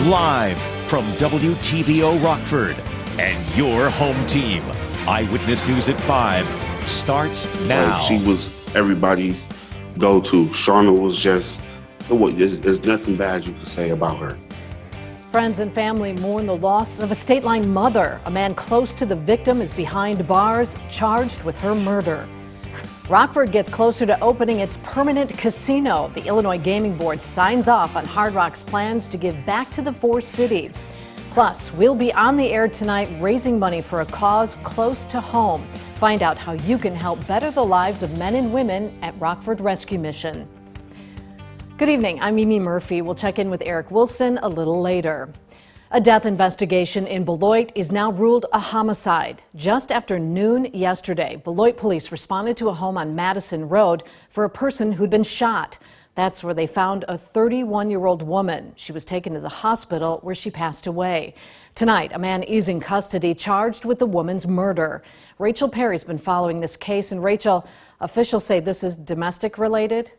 Live from WTVO Rockford and your home team. Eyewitness News at 5 starts now. She was everybody's go-to. Shauna was just, there's nothing bad you could say about her. Friends and family mourn the loss of a state line mother. A man close to the victim is behind bars, charged with her murder. Rockford gets closer to opening its permanent casino. The Illinois Gaming Board signs off on Hard Rock's plans to give back to the Force City. Plus, we'll be on the air tonight raising money for a cause close to home. Find out how you can help better the lives of men and women at Rockford Rescue Mission. Good evening, I'm Mimi Murphy. We'll check in with Eric Wilson a little later. A death investigation in Beloit is now ruled a homicide. Just after noon yesterday, Beloit police responded to a home on Madison Road for a person who'd been shot. That's where they found a 31-year-old woman. She was taken to the hospital where she passed away. Tonight, a man is in custody charged with the woman's murder. Rachel Perry's been following this case. And Rachel, officials say this is domestic related?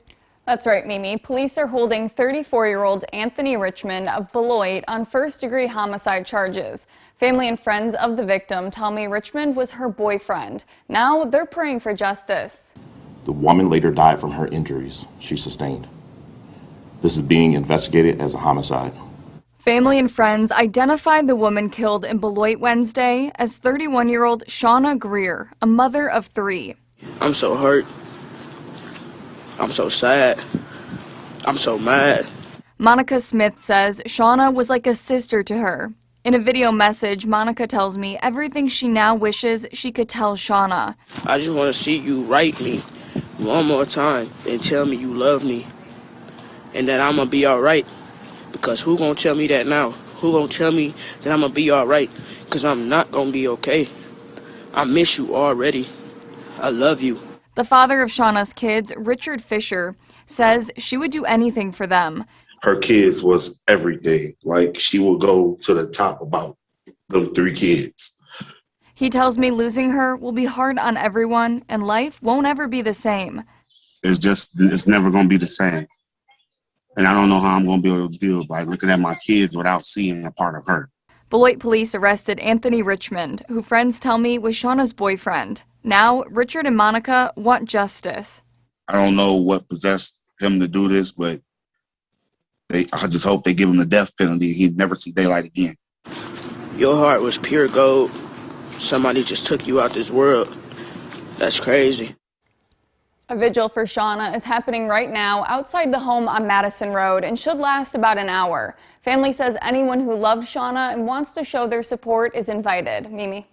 That's right, Mimi. Police are holding 34-year-old Anthony Richmond of Beloit on first-degree homicide charges. Family and friends of the victim tell me Richmond was her boyfriend. Now they're praying for justice. The woman later died from her injuries she sustained. This is being investigated as a homicide. Family and friends identified the woman killed in Beloit Wednesday as 31-year-old Shauna Greer, a mother of 3. I'm so hurt. I'm so sad. I'm so mad. Monica Smith says Shauna was like a sister to her. In a video message, Monica tells me everything she now wishes she could tell Shauna. I just want to see you write me one more time and tell me you love me and that I'm going to be all right. Because who going to tell me that now? Who going to tell me that I'm going to be all right? Because I'm not going to be okay. I miss you already. I love you. The father of Shauna's kids, Richard Fisher, says she would do anything for them. Her kids was everything. Like, she would go to the top about them 3 kids. He tells me losing her will be hard on everyone and life won't ever be the same. It's never going to be the same. And I don't know how I'm going to be able to deal by looking at my kids without seeing a part of her. Beloit police arrested Anthony Richmond, who friends tell me was Shauna's boyfriend. Now, Richard and Monica want justice. I don't know what possessed him to do this, but I just hope they give him the death penalty. He'd never see daylight again. Your heart was pure gold. Somebody just took you out this world. That's crazy. A vigil for Shauna is happening right now outside the home on Madison Road and should last about an hour. Family says anyone who loves Shauna and wants to show their support is invited. Mimi.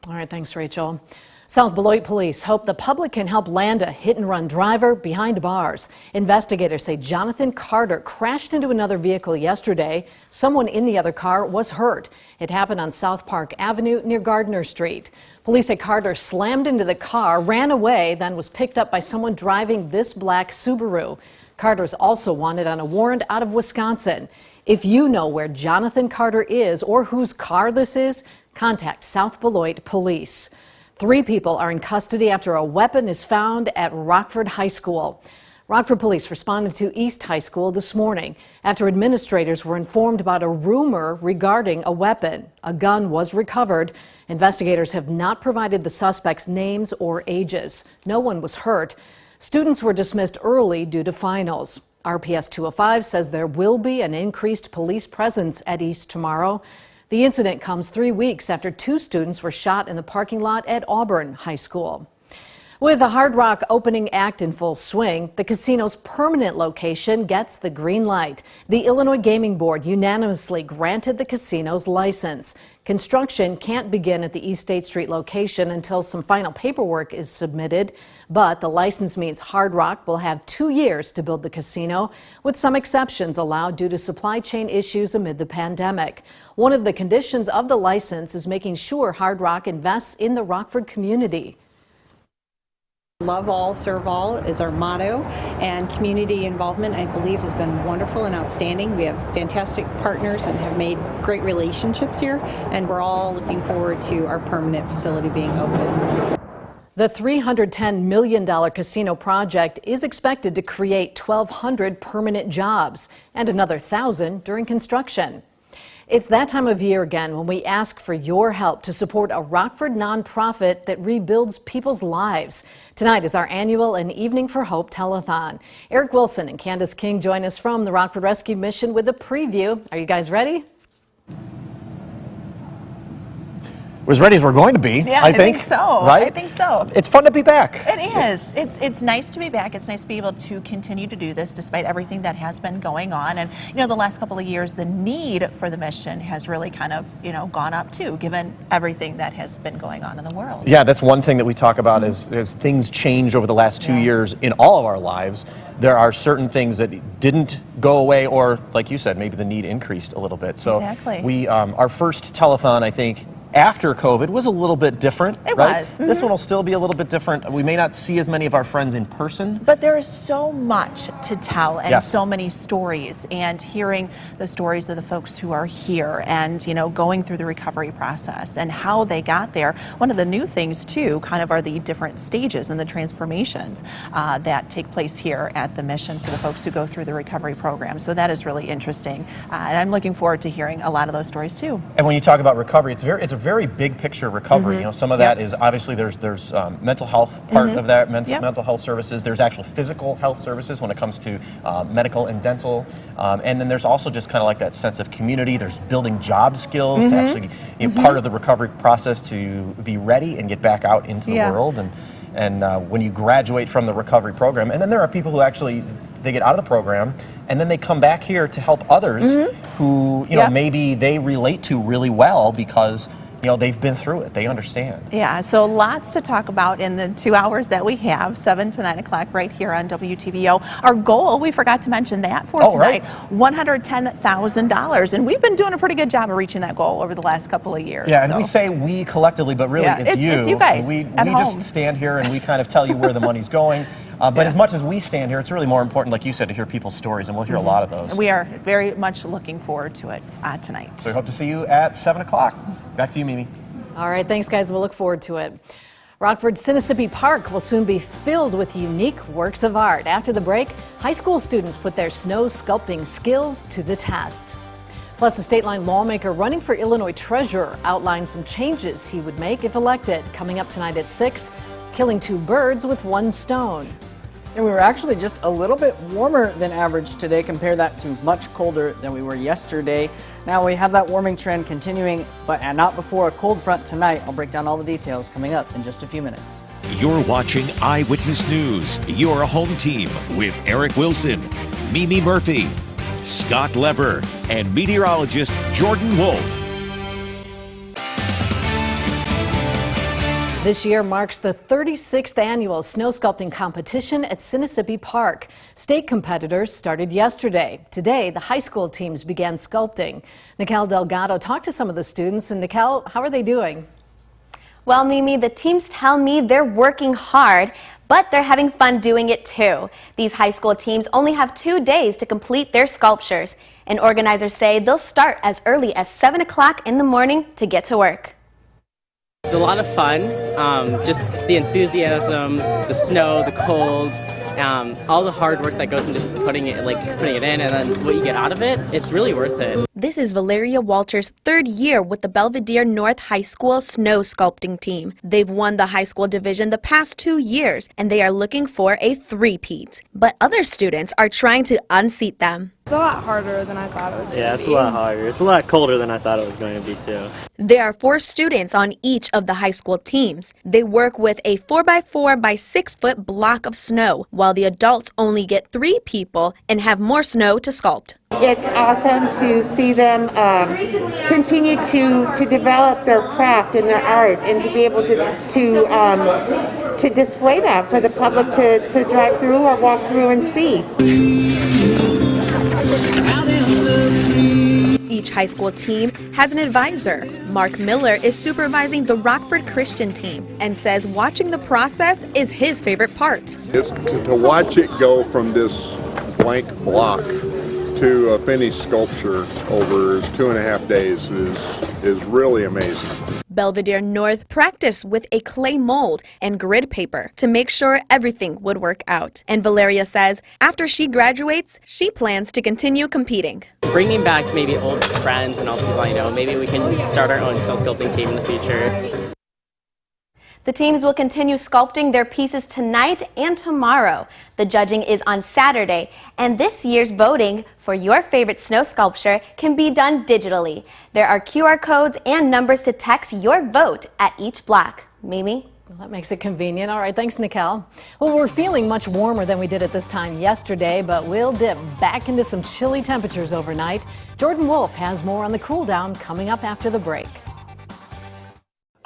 All right, thanks, Rachel. South Beloit police hope the public can help land a hit-and-run driver behind bars. Investigators say Jonathan Carter crashed into another vehicle yesterday. Someone in the other car was hurt. It happened on South Park Avenue near Gardner Street. Police say Carter slammed into the car, ran away, then was picked up by someone driving this black Subaru. Carter's also wanted on a warrant out of Wisconsin. If you know where Jonathan Carter is or whose car this is, contact South Beloit Police. 3 people are in custody after a weapon is found at Rockford High School. Rockford police responded to East High School this morning after administrators were informed about a rumor regarding a weapon. A gun was recovered. Investigators have not provided the suspects' names or ages. No one was hurt. Students were dismissed early due to finals. RPS 205 says there will be an increased police presence at East tomorrow. The incident comes 3 weeks after 2 students were shot in the parking lot at Auburn High School. With the Hard Rock opening act in full swing, the casino's permanent location gets the green light. The Illinois Gaming Board unanimously granted the casino's license. Construction can't begin at the East State Street location until some final paperwork is submitted, but the license means Hard Rock will have 2 years to build the casino, with some exceptions allowed due to supply chain issues amid the pandemic. One of the conditions of the license is making sure Hard Rock invests in the Rockford community. Love all, serve all is our motto, and community involvement, I believe, has been wonderful and outstanding. We have fantastic partners and have made great relationships here, and we're all looking forward to our permanent facility being open. The $310 million casino project is expected to create 1,200 permanent jobs and another 1,000 during construction. It's that time of year again when we ask for your help to support a Rockford nonprofit that rebuilds people's lives. Tonight is our annual And Evening for Hope telethon. Eric Wilson and Candace King join us from the Rockford Rescue Mission with a preview. Are you guys ready? We're as ready as we're going to be. Yeah, I think so. Right? I think so. It's fun to be back. It is. It's nice to be back. It's nice to be able to continue to do this despite everything that has been going on. And you know, the last couple of years, the need for the mission has really kind of gone up too, given everything that has been going on in the world. Yeah, that's one thing that we talk about is as things change over the last 2 years in all of our lives. There are certain things that didn't go away, or like you said, maybe the need increased a little bit. So exactly. We our first telethon, I think, after COVID was a little bit different. It right? was. This one will still be a little bit different. We may not see as many of our friends in person. But there is so much to tell and Yes. so many stories, and hearing the stories of the folks who are here and going through the recovery process and how they got there. One of the new things too kind of are the different stages and the transformations that take place here at the mission for the folks who go through the recovery program. So that is really interesting, and I'm looking forward to hearing a lot of those stories too. And when you talk about recovery, it's a very big picture recovery. Some of that is obviously there's mental health part of that, mental health services. There's actual physical health services when it comes to medical and dental, and then there's also just kind of like that sense of community. There's building job skills to actually part of the recovery process to be ready and get back out into the world. And when you graduate from the recovery program, and then there are people who actually they get out of the program and then they come back here to help others who maybe they relate to really well because they've been through it. They understand. Yeah, so lots to talk about in the 2 hours that we have, 7 to 9 o'clock right here on WTVO. Our goal, we forgot to mention that for tonight, $110,000. And we've been doing a pretty good job of reaching that goal over the last couple of years. Yeah, and we say we collectively, but really it's you. It's you guys We at just home. stand here and we kind of tell you where the money's going. But as much as we stand here, it's really more important, like you said, to hear people's stories, and we'll hear a lot of those. We are very much looking forward to it tonight. So we hope to see you at 7 o'clock. Back to you, Mimi. All right, thanks, guys. We'll look forward to it. Rockford's Mississippi Park will soon be filled with unique works of art. After the break, high school students put their snow sculpting skills to the test. Plus, a state line lawmaker running for Illinois treasurer outlined some changes he would make if elected. Coming up tonight at 6, killing 2 birds with 1 stone. And we were actually just a little bit warmer than average today. Compare that to much colder than we were yesterday. Now we have that warming trend continuing, but not before a cold front tonight. I'll break down all the details coming up in just a few minutes. You're watching Eyewitness News, your home team with Eric Wilson, Mimi Murphy, Scott Lever, and meteorologist Jordan Wolf. This year marks the 36th annual snow sculpting competition at Mississippi Park. State competitors started yesterday. Today, the high school teams began sculpting. Nicole Delgado talked to some of the students. And Nicole, how are they doing? Well, Mimi, the teams tell me they're working hard, but they're having fun doing it too. These high school teams only have 2 days to complete their sculptures, and organizers say they'll start as early as 7 o'clock in the morning to get to work. It's a lot of fun, just the enthusiasm, the snow, the cold, all the hard work that goes into putting it in, and then what you get out of it, it's really worth it. This is Valeria Walters' 3rd year with the Belvedere North High School snow sculpting team. They've won the high school division the past 2 years, and they are looking for a three-peat. But other students are trying to unseat them. It's a lot harder than I thought it was going to be. Yeah, it's a lot harder. It's a lot colder than I thought it was going to be, too. There are 4 students on each of the high school teams. They work with a 4x4 by 6 foot block of snow, while the adults only get 3 people and have more snow to sculpt. It's awesome to see them continue to develop their craft and their art, and to be able to display that for the public to drive through or walk through and see. Each high school team has an advisor. Mark Miller is supervising the Rockford Christian team and says watching the process is his favorite part. It's to watch it go from this blank block to a finished sculpture over 2.5 days is really amazing. Belvedere North practiced with a clay mold and grid paper to make sure everything would work out. And Valeria says after she graduates, she plans to continue competing. Bringing back maybe old friends and all the people I know, maybe we can start our own snow sculpting team in the future. The teams will continue sculpting their pieces tonight and tomorrow. The judging is on Saturday, and this year's voting for your favorite snow sculpture can be done digitally. There are QR codes and numbers to text your vote at each block. Mimi? Well, that makes it convenient. All right, thanks, Nicole. Well, we're feeling much warmer than we did at this time yesterday, but we'll dip back into some chilly temperatures overnight. Jordan Wolf has more on the cool down coming up after the break.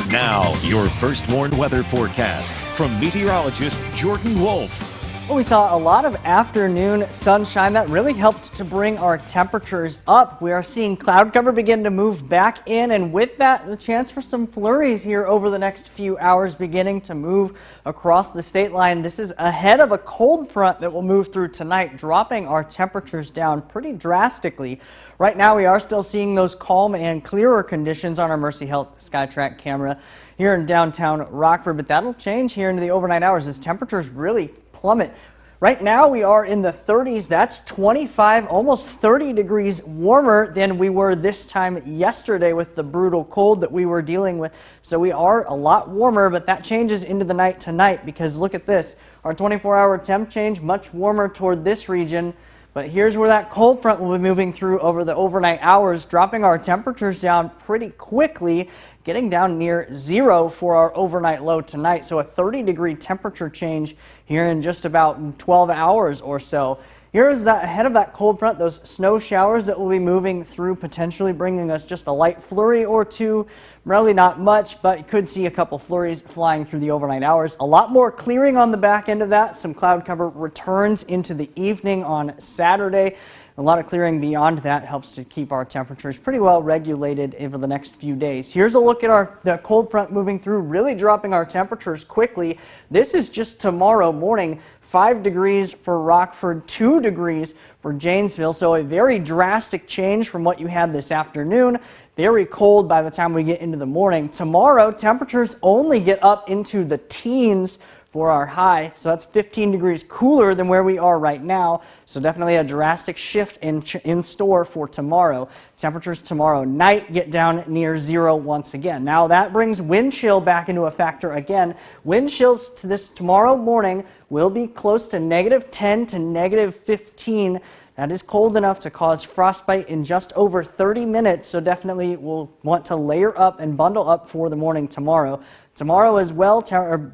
Now, your first warned weather forecast from meteorologist Jordan Wolf. Well, we saw a lot of afternoon sunshine that really helped to bring our temperatures up. We are seeing cloud cover begin to move back in, and with that, the chance for some flurries here over the next few hours beginning to move across the state line. This is ahead of a cold front that will move through tonight, dropping our temperatures down pretty drastically. Right now, we are still seeing those calm and clearer conditions on our Mercy Health SkyTrack camera here in downtown Rockford, but that'll change here into the overnight hours as temperatures really plummet. Right now we are in the 30s. That's 25, almost 30 degrees warmer than we were this time yesterday with the brutal cold that we were dealing with. So we are a lot warmer, but that changes into the night tonight because look at this. Our 24-hour temp change much warmer toward this region. But here's where that cold front will be moving through over the overnight hours, dropping our temperatures down pretty quickly, getting down near zero for our overnight low tonight. So a 30-degree temperature change here in just about 12 hours or so. Here is that ahead of that cold front, those snow showers that will be moving through, potentially bringing us just a light flurry or two. Really not much, but you could see a couple flurries flying through the overnight hours. A lot more clearing on the back end of that. Some cloud cover returns into the evening on Saturday. A lot of clearing beyond that helps to keep our temperatures pretty well regulated over the next few days. Here's a look at the cold front moving through, really dropping our temperatures quickly. This is just tomorrow morning. 5 degrees for Rockford, 2 degrees for Janesville. So a very drastic change from what you had this afternoon. Very cold by the time we get into the morning. Tomorrow, temperatures only get up into the teens for our high. So that's 15 degrees cooler than where we are right now. So definitely a drastic shift in store for tomorrow. Temperatures tomorrow night get down near zero once again. Now that brings wind chill back into a factor again. Wind chills to this tomorrow morning will be close to -10 to -15. That is cold enough to cause frostbite in just over 30 minutes, so definitely we'll want to layer up and bundle up for the morning tomorrow. Tomorrow as well,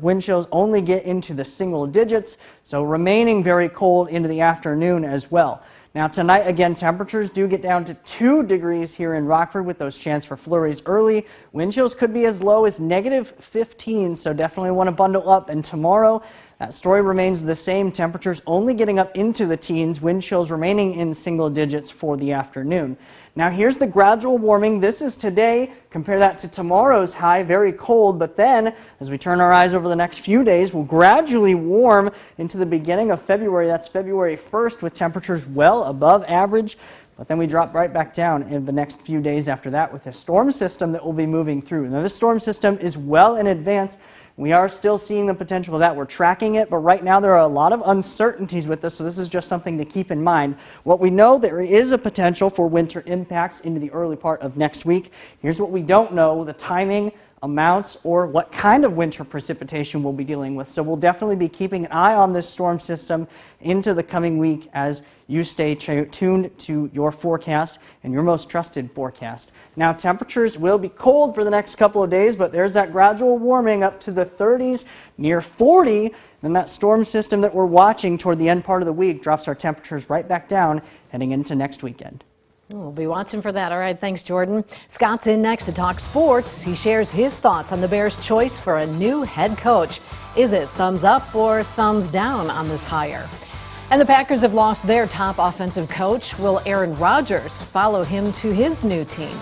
wind chills only get into the single digits, so remaining very cold into the afternoon as well. Now tonight, again, temperatures do get down to 2 degrees here in Rockford with those chance for flurries early. Wind chills could be as low as -15, so definitely want to bundle up. And tomorrow, that story remains the same. Temperatures only getting up into the teens, wind chills remaining in single digits for the afternoon. Now here's the gradual warming. This is today. Compare that to tomorrow's high, very cold. But then, as we turn our eyes over the next few days, we'll gradually warm into the beginning of February. That's February 1st with temperatures well above average. But then we drop right back down in the next few days after that with a storm system that will be moving through. Now this storm system is well in advance. We are still seeing the potential of that. We're tracking it, but right now there are a lot of uncertainties with this, so this is just something to keep in mind. What we know, there is a potential for winter impacts into the early part of next week. Here's what we don't know, the timing, amounts, or what kind of winter precipitation we'll be dealing with. So we'll definitely be keeping an eye on this storm system into the coming week as you stay tuned to your forecast and your most trusted forecast. Now temperatures will be cold for the next couple of days, but there's that gradual warming up to the 30s, near 40. Then that storm system that we're watching toward the end part of the week drops our temperatures right back down heading into next weekend. We'll be watching for that. All right, thanks, Jordan. Scott's in next to talk sports. He shares his thoughts on the Bears' choice for a new head coach. Is it thumbs up or thumbs down on this hire? And the Packers have lost their top offensive coach. Will Aaron Rodgers follow him to his new team?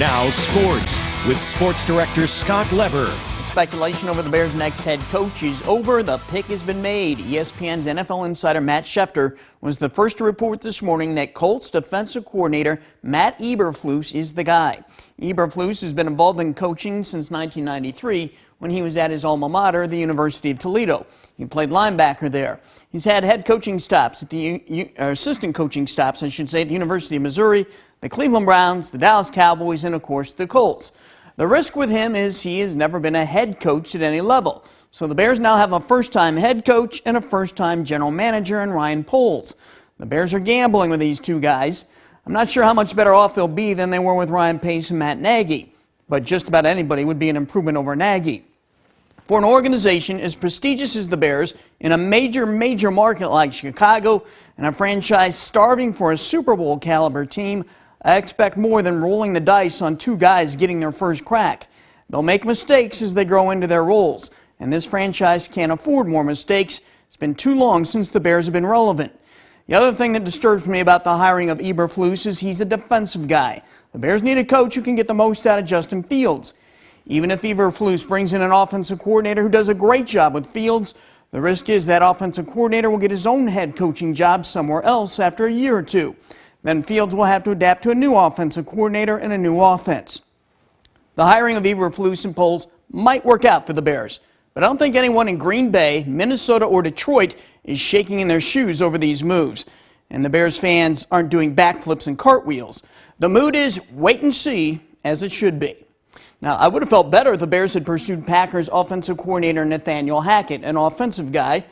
Now sports with sports director Scott Lever. speculation over the Bears' next head coach is over. The pick has been made. ESPN's NFL insider Matt Schefter was the first to report this morning that Colts defensive coordinator Matt Eberflus is the guy. Eberflus has been involved in coaching since 1993 when he was at his alma mater, the University of Toledo. He played linebacker there. He's had head coaching stops at the assistant coaching stops, I should say, at the University of Missouri, the Cleveland Browns, the Dallas Cowboys, and of course the Colts. The risk with him is he has never been a head coach at any level. So the Bears now have a first-time head coach and a first-time general manager in Ryan Poles. The Bears are gambling with these two guys. I'm not sure how much better off they'll be than they were with Ryan Pace and Matt Nagy, but just about anybody would be an improvement over Nagy. For an organization as prestigious as the Bears in a major market like Chicago and a franchise starving for a Super Bowl caliber team, I expect more than rolling the dice on two guys getting their first crack. They'll make mistakes as they grow into their roles, and this franchise can't afford more mistakes. It's been too long since the Bears have been relevant. The other thing that disturbs me about the hiring of Eberflus is he's a defensive guy. The Bears need a coach who can get the most out of Justin Fields. Even if Eberflus brings in an offensive coordinator who does a great job with Fields, the risk is that offensive coordinator will get his own head coaching job somewhere else after a year or two. Then Fields will have to adapt to a new offensive coordinator and a new offense. The hiring of Eberflus and Poles might work out for the Bears, but I don't think anyone in Green Bay, Minnesota, or Detroit is shaking in their shoes over these moves. And the Bears fans aren't doing backflips and cartwheels. The mood is wait and see, as it should be. Now, I would have felt better if the Bears had pursued Packers offensive coordinator Nathaniel Hackett, an offensive guy.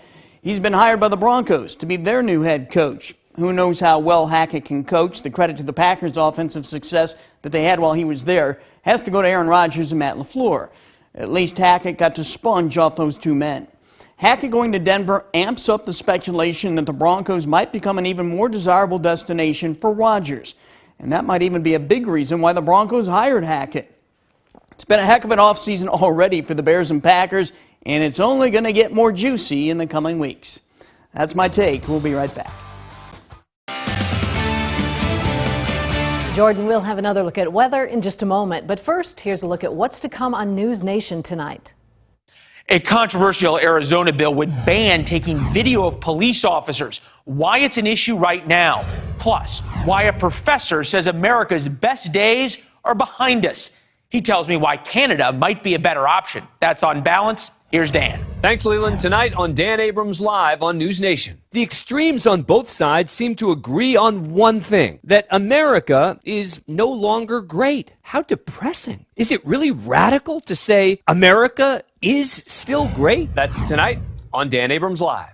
He's been hired by the Broncos to be their new head coach. Who knows how well Hackett can coach? The credit to the Packers' offensive success that they had while he was there has to go to Aaron Rodgers and Matt LaFleur. At least Hackett got to sponge off those two men. Hackett going to Denver amps up the speculation that the Broncos might become an even more desirable destination for Rodgers. And that might even be a big reason why the Broncos hired Hackett. It's been a heck of an offseason already for the Bears and Packers, and it's only going to get more juicy in the coming weeks. That's my take. We'll be right back. Jordan, we'll have another look at weather in just a moment. But first, here's a look at what's to come on News Nation tonight. A controversial Arizona bill would ban taking video of police officers. Why it's an issue right now. Plus, why a professor says America's best days are behind us. He tells me why Canada might be a better option. That's On Balance. Here's Dan. Thanks, Leland. Tonight on Dan Abrams Live on News Nation. The extremes on both sides seem to agree on one thing, that America is no longer great. How depressing. Is it really radical to say America is still great? That's tonight on Dan Abrams Live.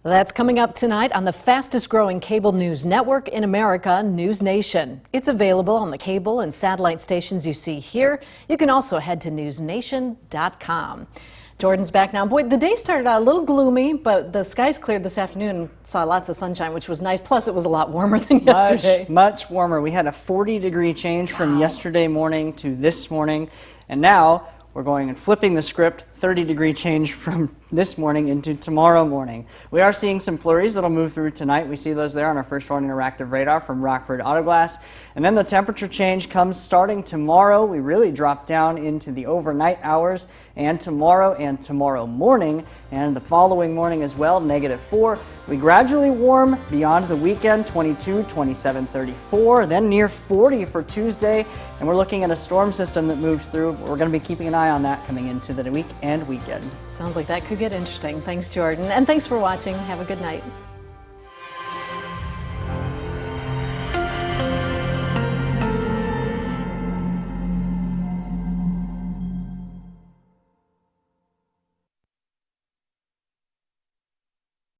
That's coming up tonight on the fastest growing cable news network in America, News Nation. It's available on the cable and satellite stations you see here. You can also head to newsnation.com. Jordan's back now. Boy, the day started out a little gloomy, but the skies cleared this afternoon and saw lots of sunshine, which was nice. Plus, it was a lot warmer than yesterday. Much warmer. We had a 40-degree change from yesterday morning to this morning, and now we're going and flipping the script, 30-degree change from this morning into tomorrow morning. We are seeing some flurries that'll move through tonight. We see those there on our first one interactive radar from Rockford Auto Glass. And then the temperature change comes starting tomorrow. We really drop down into the overnight hours, and tomorrow morning, and the following morning as well, -4. We gradually warm beyond the weekend, 22, 27, 34, then near 40 for Tuesday. And we're looking at a storm system that moves through. We're going to be keeping an eye on that coming into the week and weekend. Sounds like that could get interesting. Thanks, Jordan. And thanks for watching. Have a good night.